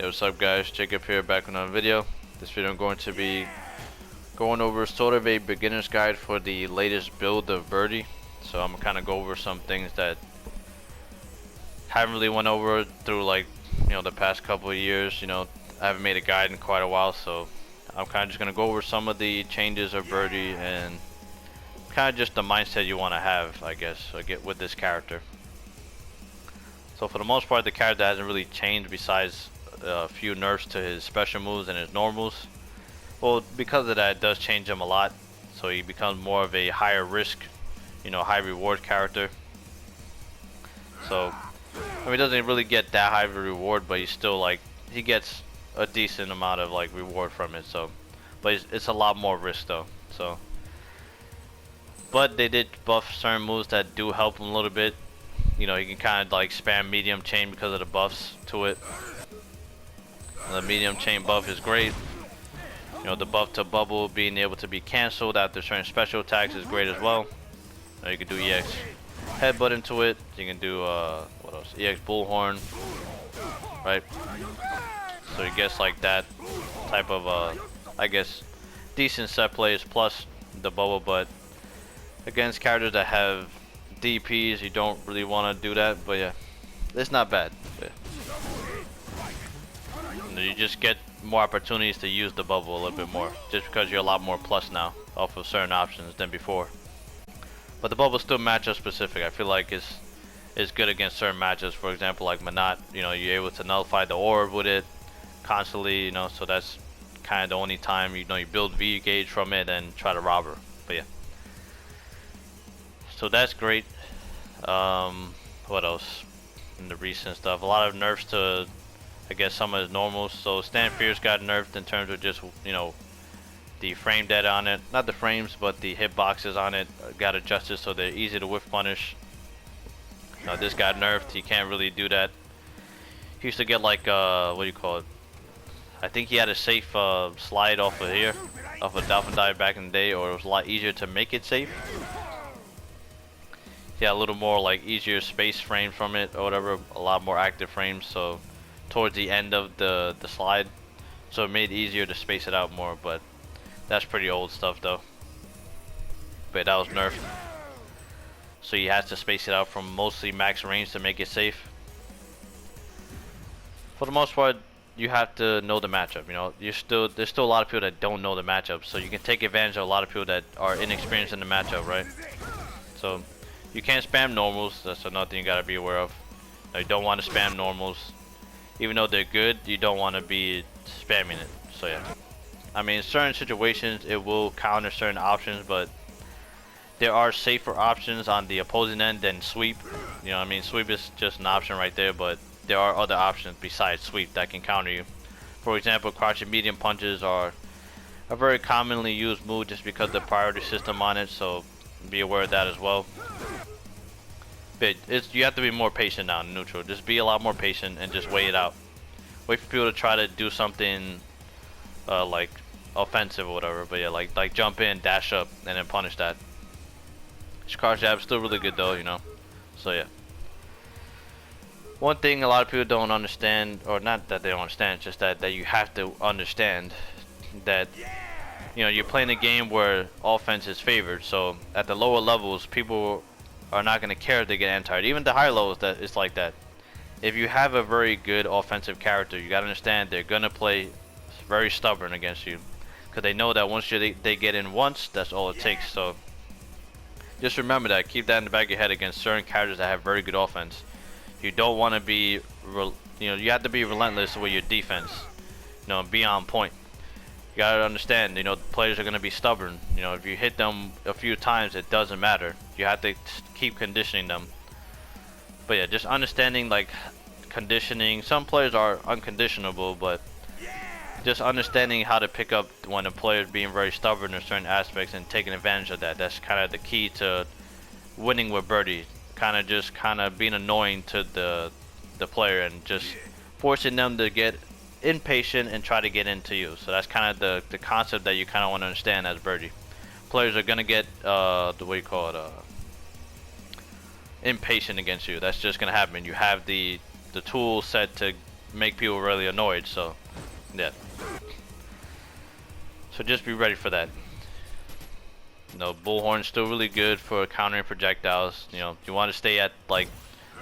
Hey, what's up guys, Jacob here, back with another video. This video I'm going to be going over sort of a beginner's guide for the latest build of Birdie. So I'm gonna kind of go over some things that haven't really went over through, like, the past couple of years. I haven't made a guide in quite a while, so I'm kind of just gonna go over some of the changes of Birdie and kind of just the mindset you want to have, I guess, get with this character. So for the most part, the character hasn't really changed besides a few nerfs to his special moves and his normals. Well, because of that, it does change him a lot, so he becomes more of a higher risk, high reward character. So he doesn't really get that high of a reward, but he's still he gets a decent amount of reward from it. So, but it's a lot more risk though. So, but they did buff certain moves that do help him a little bit. He can kind of spam medium chain because of the buffs to it. The medium chain buff is great. The buff to bubble being able to be cancelled after certain special attacks is great as well. You can do EX headbutt into it. You can do what else? EX bullhorn, right? So you guess that type of I guess decent set plays plus the bubble, but against characters that have DPs, you don't really want to do that. But yeah, it's not bad. Yeah. You just get more opportunities to use the bubble a little bit more, just because you're a lot more plus now off of certain options than before. But the bubble still matchup specific. I feel like it's good against certain matchups. For example, like Manat, you're able to nullify the orb with it constantly. So that's kind of the only time you build V gauge from it and try to rob her. But yeah, so that's great. What else in the recent stuff? A lot of nerfs to, I guess, some of his normals. So Stand Fierce got nerfed in terms of just the frame data on it, not the frames but the hitboxes on it got adjusted so they're easy to whiff punish. This got nerfed. He can't really do that. He used to get what do you call it, I think he had a safe slide off of here, off of Dolphin Dive back in the day, or it was a lot easier to make it safe. He had a little more easier space frames from it or whatever, a lot more active frames, so towards the end of the slide, so it made it easier to space it out more. But that's pretty old stuff though. But that was nerfed, so he has to space it out from mostly max range to make it safe. For the most part, you have to know the matchup. There's still a lot of people that don't know the matchup, so you can take advantage of a lot of people that are inexperienced in the matchup, right? So you can't spam normals. That's another thing you gotta be aware of. You don't want to spam normals. Even though they're good, you don't want to be spamming it. So yeah, in certain situations it will counter certain options, but there are safer options on the opposing end than sweep. Sweep is just an option right there, but there are other options besides sweep that can counter you. For example, crouching medium punches are a very commonly used move just because of the priority system on it, so be aware of that as well. But you have to be more patient now in neutral. Just be a lot more patient and just wait it out. Wait for people to try to do something offensive or whatever. But yeah, like jump in, dash up, and then punish that. Shikar jab is still really good though, So yeah. One thing a lot of people don't understand, or not that they don't understand, just that you have to understand that you're playing a game where offense is favored. So at the lower levels, people are not going to care if they get anti-aired. Even the higher levels, that it's like that. If you have a very good offensive character, you got to understand they're going to play very stubborn against you, because they know that once they get in once, that's all it takes. So just remember that. Keep that in the back of your head against certain characters that have very good offense. You don't want to be, you have to be relentless with your defense. Be on point. You gotta understand, players are gonna be stubborn. If you hit them a few times, it doesn't matter. You have to keep conditioning them. But yeah, just understanding conditioning. Some players are unconditionable, but just understanding how to pick up when a player is being very stubborn in certain aspects and taking advantage of that. That's kind of the key to winning with Birdie. Kind of being annoying to the player and just forcing them to get impatient and try to get into you. So that's kind of the concept that you kind of want to understand as Birdie. Players are gonna get impatient against you. That's just gonna happen. You have the tool set to make people really annoyed. So yeah. So just be ready for that. You know, Bullhorn's still really good for countering projectiles. You know, you want to stay at like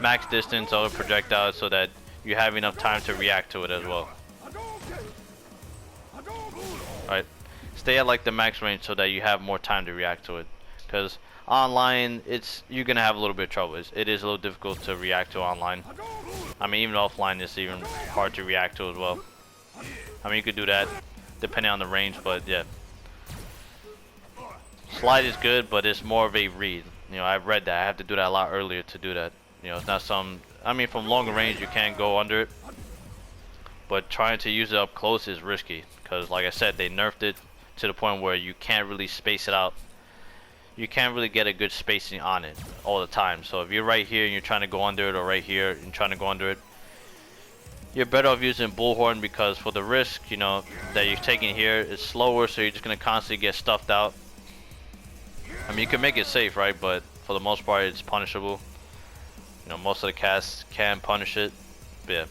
max distance of a projectile so that you have enough time to react to it as well. Alright, stay at like the max range so that you have more time to react to it. Because online, you're gonna have a little bit of trouble. It is a little difficult to react to online. I mean, even offline, it's even hard to react to as well. I mean, you could do that depending on the range, but yeah. Slide is good, but it's more of a read. You know, I've read that. I have to do that a lot earlier to do that. You know, it's not some. I mean, from longer range, you can go under it, but trying to use it up close is risky. Because, like I said, they nerfed it to the point where you can't really space it out. You can't really get a good spacing on it all the time. So if you're right here and you're trying to go under it, or right here and trying to go under it, you're better off using Bullhorn, because for the risk, you know, that you're taking here, it's slower, so you're just gonna constantly get stuffed out. I mean, you can make it safe, right? But for the most part, it's punishable. You know, most of the casts can punish it. But yeah,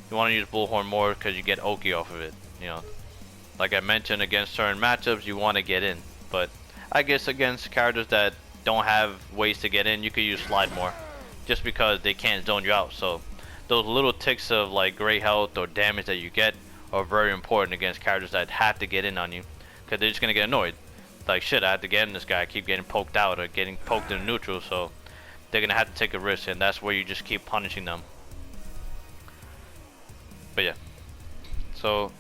you want to use Bullhorn more because you get Oki off of it. You know, like I mentioned, against certain matchups, you want to get in. But I guess against characters that don't have ways to get in, you could use Slide more, just because they can't zone you out. So those little ticks of like great health or damage that you get are very important against characters that have to get in on you, because they're just gonna get annoyed. Like, shit, I have to get in this guy. I keep getting poked out or getting poked in neutral, so they're gonna have to take a risk, and that's where you just keep punishing them. But yeah, so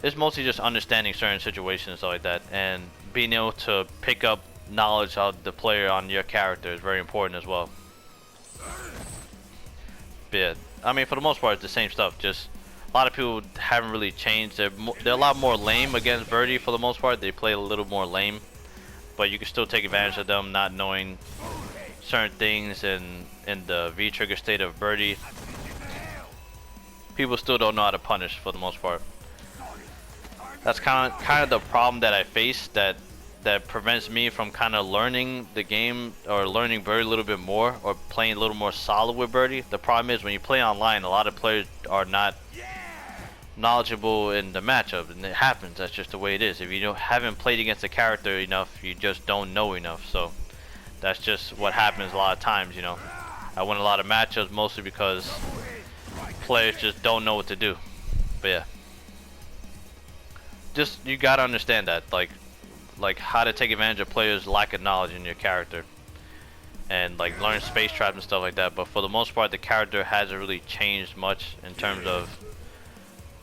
it's mostly just understanding certain situations like that, and being able to pick up knowledge of the player on your character is very important as well. But yeah, I mean, for the most part, it's the same stuff. Just a lot of people haven't really changed. They're a lot more lame against Birdie for the most part. They play a little more lame, but you can still take advantage of them not knowing certain things in the V trigger state of Birdie. People still don't know how to punish for the most part. That's kind of the problem that I face, that prevents me from kind of learning the game or learning Birdie a little bit more, or playing a little more solid with Birdie. The problem is when you play online, a lot of players are not knowledgeable in the matchup, and it happens. That's just the way it is. If you haven't played against a character enough, you just don't know enough. So that's just what happens a lot of times. You know, I win a lot of matchups mostly because players just don't know what to do. But yeah, just you gotta understand that, like how to take advantage of players' lack of knowledge in your character, and like learn space traps and stuff like that. But for the most part, the character hasn't really changed much in terms of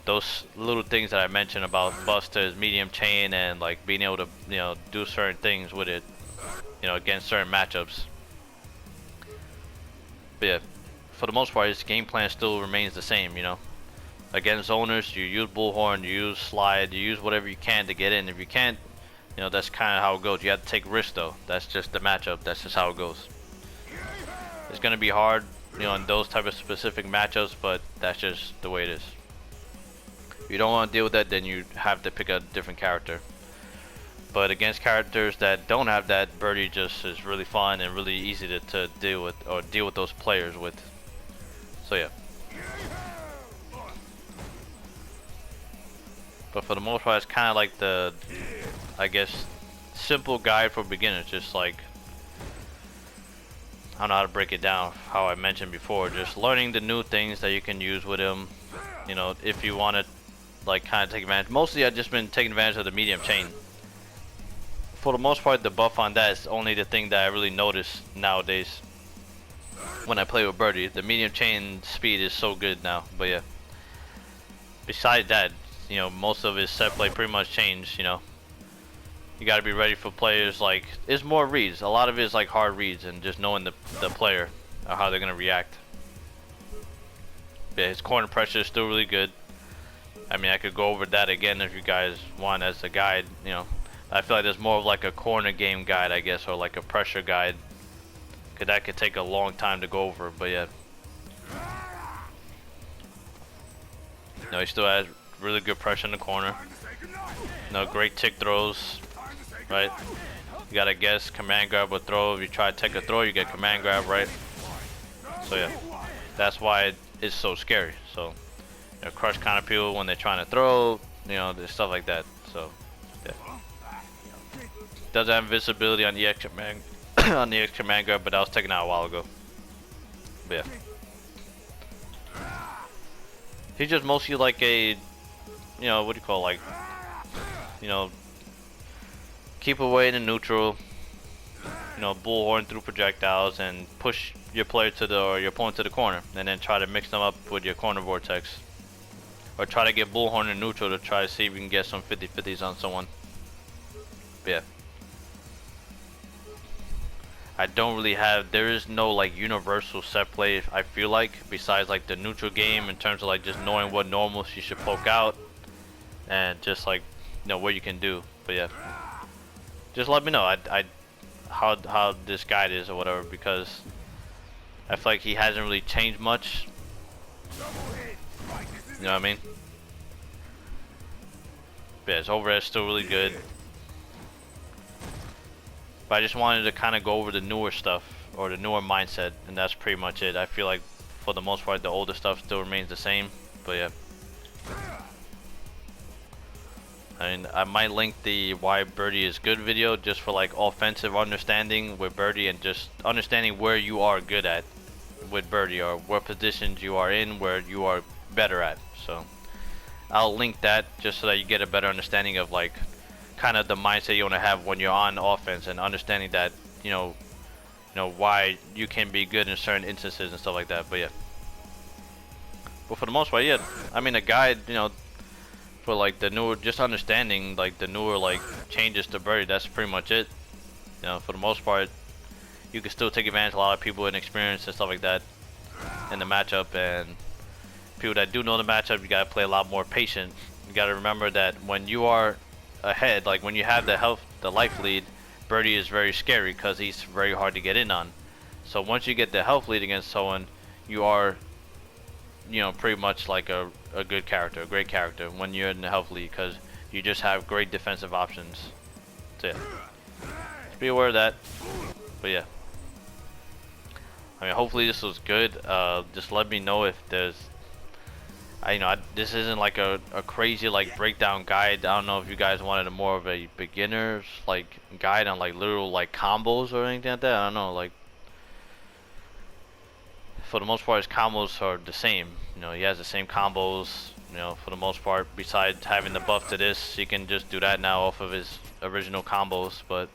those little things that I mentioned about busters, medium chain, and like being able to, you know, do certain things with it, you know, against certain matchups. But yeah, for the most part, his game plan still remains the same. You know, against zoners, you use Bullhorn, you use Slide, you use whatever you can to get in. If you can't, you know, that's kind of how it goes. You have to take risks though. That's just the matchup. That's just how it goes. It's gonna be hard, you know, in those type of specific matchups, but that's just the way it is. If you don't want to deal with that, then you have to pick a different character. But against characters that don't have that, Birdie just is really fun and really easy to deal with, or deal with those players with. So yeah. But for the most part, it's kind of like the, I guess, simple guide for beginners. Just like, I don't know how to break it down, how I mentioned before, just learning the new things that you can use with him. You know, if you want to like kind of take advantage. Mostly I've just been taking advantage of the medium chain. For the most part, the buff on that is only the thing that I really notice nowadays when I play with Birdie. The medium chain speed is so good now. But yeah, besides that, you know, most of his set play pretty much changed. You know, you got to be ready for players. Like, it's more reads. A lot of it is like hard reads and just knowing the player or how they're gonna react. Yeah, his corner pressure is still really good. I mean, I could go over that again if you guys want as a guide. You know, I feel like there's more of like a corner game guide, I guess, or like a pressure guide, cause that could take a long time to go over. But yeah, no, he still has really good pressure in the corner. No, great tick throws, right? You gotta guess command grab or throw. If you try to take a throw, you get command grab, right? So yeah, that's why is so scary. So, you know, crush counter people when they're trying to throw, you know, there's stuff like that. So, yeah. Doesn't have invisibility on the X command on the X command guard, but that was taken out a while ago. But yeah. He's just mostly like a, you know, what do you call, like, you know, keep away in the neutral, you know, bullhorn through projectiles and push your player to the, or your opponent to the corner, and then try to mix them up with your corner vortex. Or try to get bullhorn in neutral to try to see if you can get some 50-50s on someone. But yeah. I don't really have, there is no like universal set play I feel like, besides like the neutral game in terms of like just knowing what normals you should poke out and just like, you know, what you can do. But yeah, just let me know how this guide is or whatever, because I feel like he hasn't really changed much. You know what I mean? But yeah, his overhead's still really good. But I just wanted to kind of go over the newer stuff, or the newer mindset, and that's pretty much it. I feel like for the most part the older stuff still remains the same, but yeah. I mean, I might link the why Birdie is good video just for like offensive understanding with Birdie, and just understanding where you are good at with Birdie, or what positions you are in where you are better at. So I'll link that just so that you get a better understanding of like kind of the mindset you want to have when you're on offense, and understanding that, you know why you can be good in certain instances and stuff like that. But yeah, but for the most part, yeah, I mean, a guide, you know, for like the newer, just understanding like the newer like changes to Birdie, that's pretty much it. You know, for the most part, you can still take advantage of a lot of people in experience and stuff like that in the matchup, and people that do know the matchup, you gotta play a lot more patient. You gotta remember that when you are ahead, like when you have the life lead, Birdie is very scary because he's very hard to get in on. So once you get the health lead against someone, you are, you know, pretty much like a good character, a great character when you're in the health lead, because you just have great defensive options. So yeah, just be aware of that. But yeah, I mean, hopefully this was good. Just let me know if there's, this isn't like a crazy like breakdown guide. I don't know if you guys wanted a more of a beginner's like guide on like literal like combos or anything like that. I don't know, like for the most part his combos are the same. You know, he has the same combos, you know, for the most part, besides having the buff to this. He can just do that now off of his original combos, but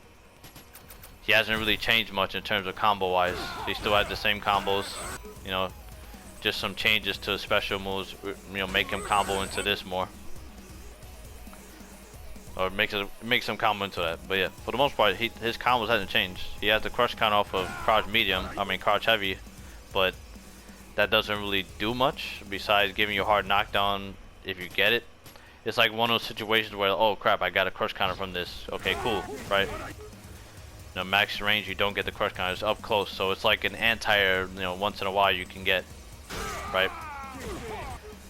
he hasn't really changed much in terms of combo wise. He still has the same combos, you know, just some changes to special moves, you know, make him combo into this more, or make some combo into that. But yeah, for the most part, his combos hasn't changed. He has the crush count off of crouch medium, crouch heavy, but that doesn't really do much besides giving you a hard knockdown if you get it. It's like one of those situations where, oh crap, I got a crush counter from this. Okay, cool, right? You know, max range, you don't get the crush counter. It's up close, so it's like an anti-air, you know, once in a while you can get. Right,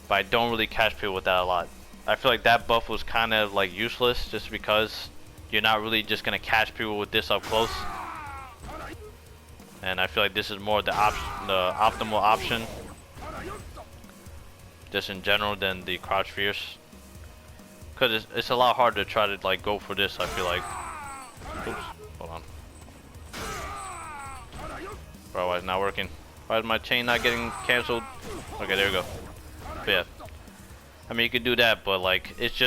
but I don't really catch people with that a lot. I feel like that buff was kind of like useless, just because you're not really just gonna catch people with this up close. And I feel like this is more the optimal option, just in general, than the crouch fierce, because it's a lot harder to try to like go for this. I feel like. Oops, hold on. Bro, why is it not working? Why is my chain not getting cancelled? Okay, there we go. But yeah, I mean, you can do that, but like it's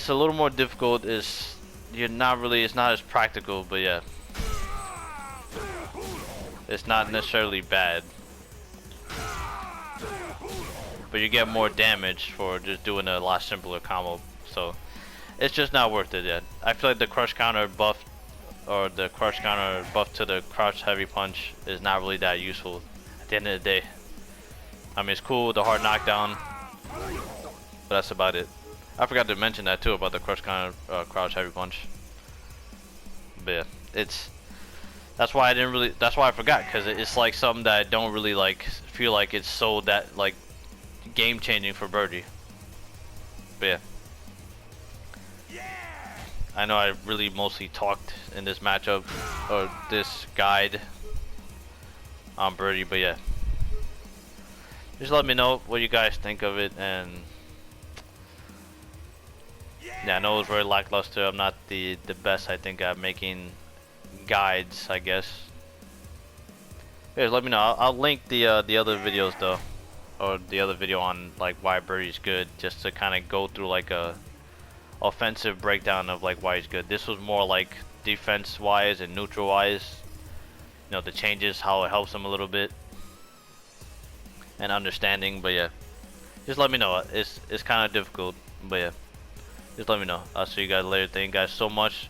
a little more difficult. It's not as practical, but yeah, it's not necessarily bad, but you get more damage for just doing a lot simpler combo. So it's just not worth it yet. I feel like the crush counter buff, or the crush counter buff to the crouch heavy punch, is not really that useful at the end of the day. I mean, it's cool with the hard knockdown, but that's about it. I forgot to mention that too about the crush counter crouch heavy punch. But yeah, that's why I forgot, because it's like something that I don't really like feel like it's so that like game changing for Birdie. But yeah, I know I really mostly talked in this matchup, or this guide on Birdie, but yeah. just let me know what you guys think of it. And yeah, I know it was very lackluster. I'm not the best, I think, at making guides, I guess. Yeah, just let me know. I'll link the other videos though, or the other video on like why Birdie's good, just to kind of go through like a offensive breakdown of like why he's good. This was more like defense wise and neutral wise. You know, the changes, how it helps him a little bit, and understanding. But yeah, just let me know. It's kind of difficult, but yeah, just let me know. I'll see you guys later. Thank you guys so much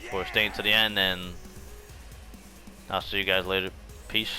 for staying to the end, and I'll see you guys later. Peace.